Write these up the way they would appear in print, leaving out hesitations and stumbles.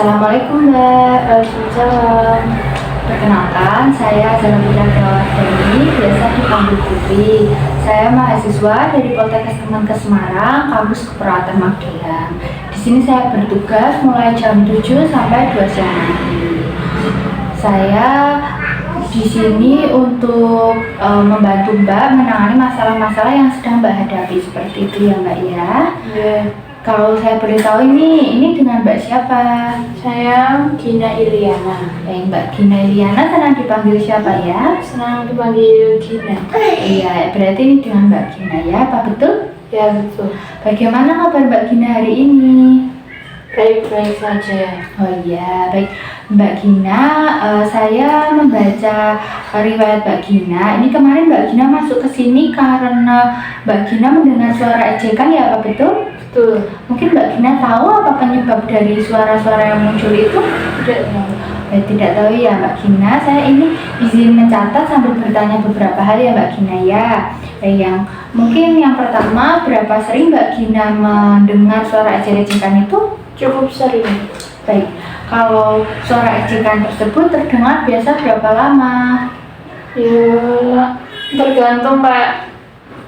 Assalamualaikum Mbak. Waalaikumsalam. Perkenalkan, saya Zalabila Dawardani, biasa dipanggil Putri. Saya mahasiswa dari Poltekkes Kemenkes Semarang, kampus Keperawatan Magelang. Di sini saya bertugas mulai jam 7 sampai 2 siang nanti. Saya di sini untuk membantu Mbak menangani masalah-masalah yang sedang Mbak hadapi, seperti itu ya Mbak ya. Kalau saya boleh tahu ini dengan Mbak siapa? Saya Gina Iliana. Baik, Mbak Gina Iliana senang dipanggil siapa ya? Senang dipanggil Gina. Iya, berarti ini dengan Mbak Gina ya, apa betul? Ya, betul. Bagaimana kabar Mbak Gina hari ini? Baik-baik saja. Oh iya, baik Mbak Gina, saya membaca riwayat Mbak Gina. Ini kemarin Mbak Gina masuk ke sini karena Mbak Gina mendengar suara ejekan ya, apa betul? Betul. Mungkin Mbak Gina tahu apa penyebab dari suara-suara yang muncul itu? Tidak tahu. Tidak tahu ya Mbak Gina. Saya ini izin mencatat sambil bertanya beberapa hal ya Mbak Gina ya. Mungkin yang pertama, berapa sering Mbak Gina mendengar suara ejek-ejekan itu? Cukup sering. Baik, kalau suara ejekan tersebut terdengar biasa berapa lama? Ya, tergantung Pak.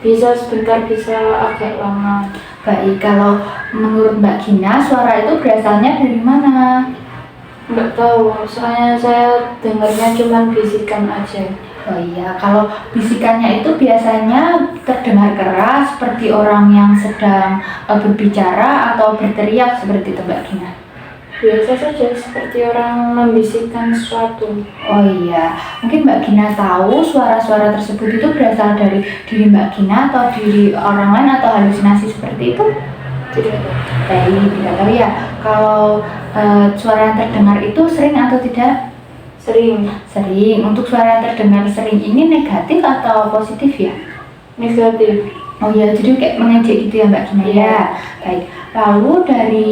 Bisa sebentar, bisa agak lama. Baik, kalau menurut Mbak Gina, suara itu berasalnya dari mana? Nggak tahu, soalnya saya dengarnya cuma bisikan aja. Oh iya, kalau bisikannya itu biasanya terdengar keras seperti orang yang sedang berbicara atau berteriak seperti itu Mbak Gina. Biasa saja seperti orang membisikkan sesuatu. Oh iya, mungkin Mbak Gina tahu suara-suara tersebut itu berasal dari diri Mbak Gina atau diri orang lain atau halusinasi seperti itu? Tidak tahu. Baik, tidak tahu ya. Kalau suara yang terdengar itu sering atau tidak? Sering. Sering. Untuk suara yang terdengar sering ini negatif atau positif ya? Negatif. Oh iya, jadi kayak mengejek gitu ya Mbak Gina ya. Baik. Lalu dari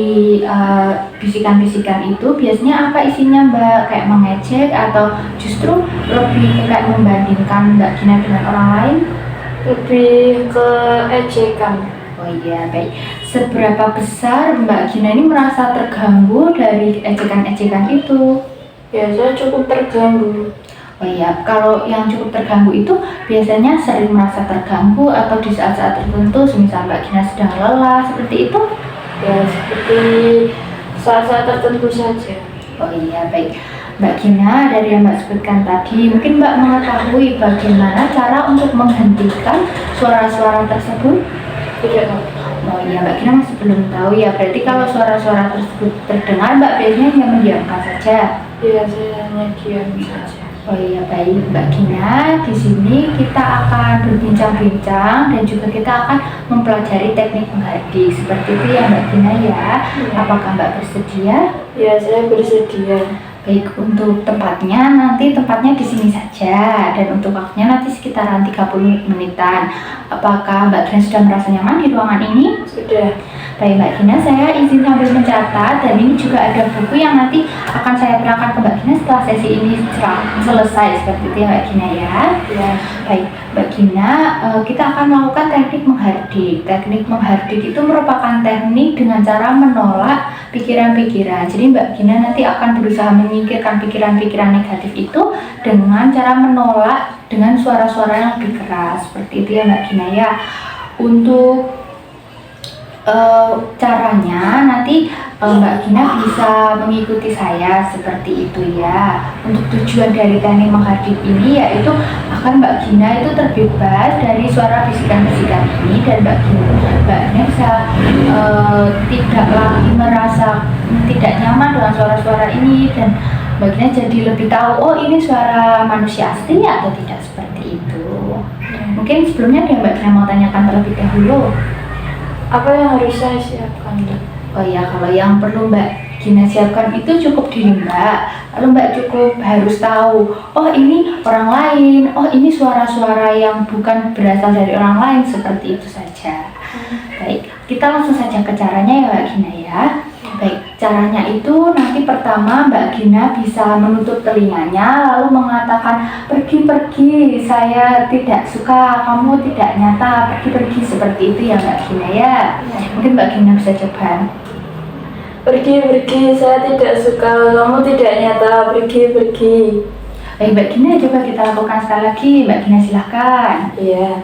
bisikan-bisikan itu biasanya apa isinya Mbak? Kayak mengejek atau justru lebih kayak membandingkan Mbak Gina dengan orang lain? Lebih ke ejekan. Oh iya, baik. Seberapa besar Mbak Gina ini merasa terganggu dari ejekan-ejekan itu? Ya, saya cukup terganggu. Oh iya, kalau yang cukup terganggu itu biasanya sering merasa terganggu atau di saat-saat tertentu, misal Mbak Gina sedang lelah, seperti itu? Ya, seperti saat-saat tertentu saja. Oh iya, baik. Mbak Gina, dari yang Mbak sebutkan tadi, mungkin Mbak mengetahui bagaimana cara untuk menghentikan suara-suara tersebut? Tidak tahu. Oh iya, Mbak Gina masih belum tahu ya. Berarti kalau suara-suara tersebut terdengar, Mbak biasanya hanya mendiamkan saja. Ya, saya hanya diam saja. Oh iya, baik Mbak Gina. Di sini kita akan berbincang-bincang dan juga kita akan mempelajari teknik menghardik. Seperti itu ya Mbak Gina ya. Apakah Mbak bersedia? Ya, saya bersedia. Baik, untuk tempatnya di sini saja, dan untuk waktunya nanti sekitaran 30 menitan. Apakah Mbak Gina sudah merasa nyaman di ruangan ini? Sudah. Baik Mbak Gina, saya izin sambil mencatat, dan ini juga ada buku yang nanti akan saya terangkan ke Mbak Gina setelah sesi ini selesai, seperti itu ya Mbak Gina ya. Ya. Baik Mbak Gina, kita akan melakukan teknik menghardik. Teknik menghardik itu merupakan teknik dengan cara menolak pikiran-pikiran. Jadi Mbak Gina nanti akan berusaha menyingkirkan pikiran-pikiran negatif itu dengan cara menolak dengan suara-suara yang lebih keras, seperti itu ya Mbak Gina ya. Untuk caranya nanti Mbak Gina bisa mengikuti saya seperti itu ya. Untuk tujuan dari teknik menghardik ini yaitu akan Mbak Gina itu terbebas dari suara bisikan-bisikan ini, dan Mbak Gina bisa tidak lagi merasa tidak nyaman dengan suara-suara ini, dan Mbak Gina jadi lebih tahu, oh ini suara manusia asli atau tidak, seperti itu. Mungkin sebelumnya ada Mbak Gina mau tanyakan terlebih dahulu. Apa yang harus saya siapkan? Oh ya, kalau yang perlu Mbak Gina siapkan itu cukup diri Mbak. Lalu Mbak cukup harus tahu, oh ini orang lain, oh ini suara-suara yang bukan berasal dari orang lain, seperti itu saja. Baik, kita langsung saja ke caranya ya Mbak Gina ya. Baik, caranya itu nanti pertama Mbak Gina bisa menutup telinganya lalu mengatakan, pergi-pergi, saya tidak suka, kamu tidak nyata, pergi-pergi, seperti itu ya Mbak Gina ya. Mungkin Mbak Gina bisa coba. Pergi, saya tidak suka, kamu tidak nyata, pergi. Baik Mbak Gina, coba kita lakukan sekali lagi. Mbak Gina silahkan. Iya.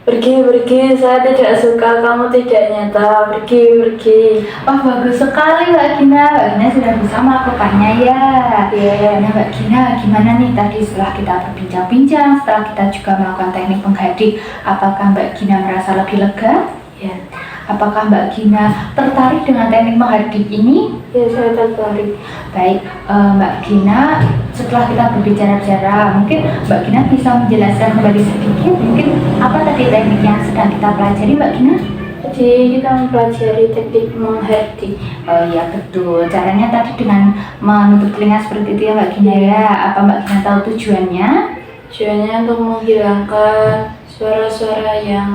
Pergi, saya tidak suka, kamu tidak nyata, pergi. Wah bagus sekali Mbak Gina. Mbak Gina sudah bisa melakukannya ya. Iya. Nah Mbak Gina, gimana nih tadi setelah kita berbincang-bincang, setelah kita juga melakukan teknik menghadik, apakah Mbak Gina merasa lebih lega? Ya. Apakah Mbak Gina tertarik dengan teknik menghadik ini? Ya, saya tertarik. Baik, Mbak Gina, setelah kita berbicara-bicara, mungkin Mbak Gina bisa menjelaskan kembali sedikit, mungkin apa tadi teknik yang sedang kita pelajari Mbak Gina? Jadi kita mempelajari teknik menghadik. Oh iya betul, caranya tadi dengan menutup telinga seperti itu ya Mbak Gina ya. Apa Mbak Gina tahu tujuannya? Tujuannya untuk menghilangkan suara-suara yang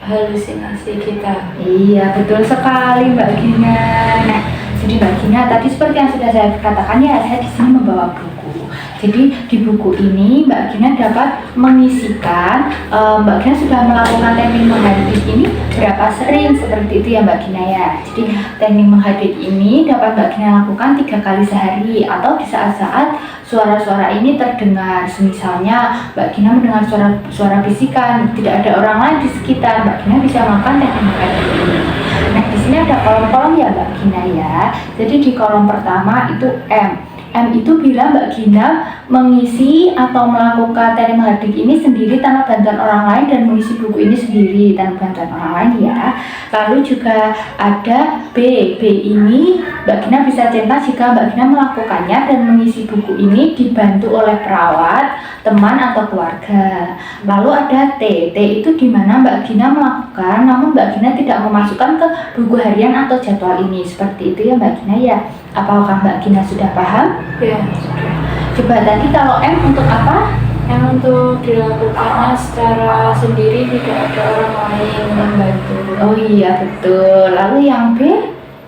halusinasi kita. Iya betul sekali Mbak Gina. Nah, jadi Mbak Gina tadi seperti yang sudah saya katakan ya, saya di sini membawa buku. Jadi di buku ini Mbak Gina dapat mengisikan Mbak Gina sudah melakukan teknik menghadik ini berapa sering seperti itu ya Mbak Gina ya. Jadi teknik menghadik ini dapat Mbak Gina lakukan 3 kali sehari atau di saat-saat suara-suara ini terdengar. Misalnya Mbak Gina mendengar suara bisikan, tidak ada orang lain di sekitar, Mbak Gina bisa melakukan teknik menghadik ini. Nah di sini ada kolom-kolom ya Mbak Gina ya. Jadi di kolom pertama itu M. M itu bila Mbak Gina mengisi atau melakukan teknik menghadik ini sendiri tanpa bantuan orang lain dan mengisi buku ini sendiri tanpa bantuan orang lain ya. Lalu juga ada B. B ini Mbak Gina bisa centang jika Mbak Gina melakukannya dan mengisi buku ini dibantu oleh perawat, teman atau keluarga. Lalu ada T. T itu di mana Mbak Gina melakukan namun Mbak Gina tidak memasukkan ke buku harian atau jadwal ini. Seperti itu ya Mbak Gina ya. Apakah Mbak Gina sudah paham? Ya, sudah. Coba tadi kalau M untuk apa? Yang untuk dilakukannya secara sendiri, tidak ada orang lain yang membantu. Oh iya betul. Lalu yang B?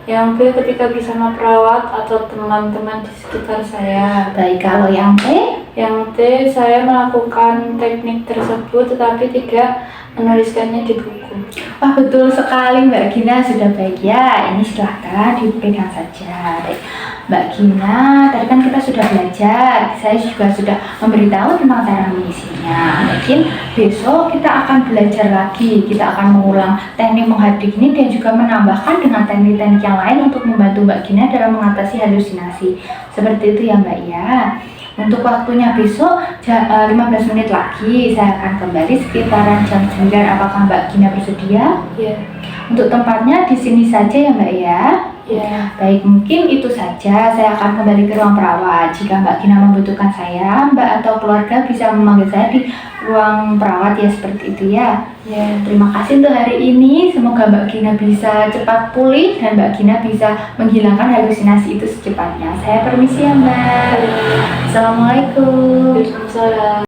Yang B ketika bersama perawat atau teman-teman di sekitar saya. Baik, kalau yang T? Yang T, saya melakukan teknik tersebut tetapi tidak menuliskannya di buku. Wah betul sekali Mbak Gina, sudah baik ya. Ini silahkan dipegang saja. Baik. Mbak Gina, tadi kan kita sudah belajar. Saya juga sudah memberitahu tentang cara mengisinya. Mungkin besok kita akan belajar lagi. Kita akan mengulang teknik menghadik ini dan juga menambahkan dengan teknik-teknik yang lain untuk membantu Mbak Gina dalam mengatasi halusinasi. Seperti itu ya Mbak ya. Untuk waktunya besok 15 menit lagi saya akan kembali sekitaran jam 9. Apakah Mbak Gina bersedia? Ya. Untuk tempatnya di sini saja ya Mbak ya. Ya. Baik, mungkin itu saja. Saya akan kembali ke ruang perawat. Jika Mbak Gina membutuhkan saya, Mbak atau keluarga bisa memanggil saya di ruang perawat ya, seperti itu ya. Ya. Terima kasih untuk hari ini. Semoga Mbak Gina bisa cepat pulih dan Mbak Gina bisa menghilangkan halusinasi itu secepatnya. Saya permisi ya Mbak. Assalamualaikum. Waalaikumsalam.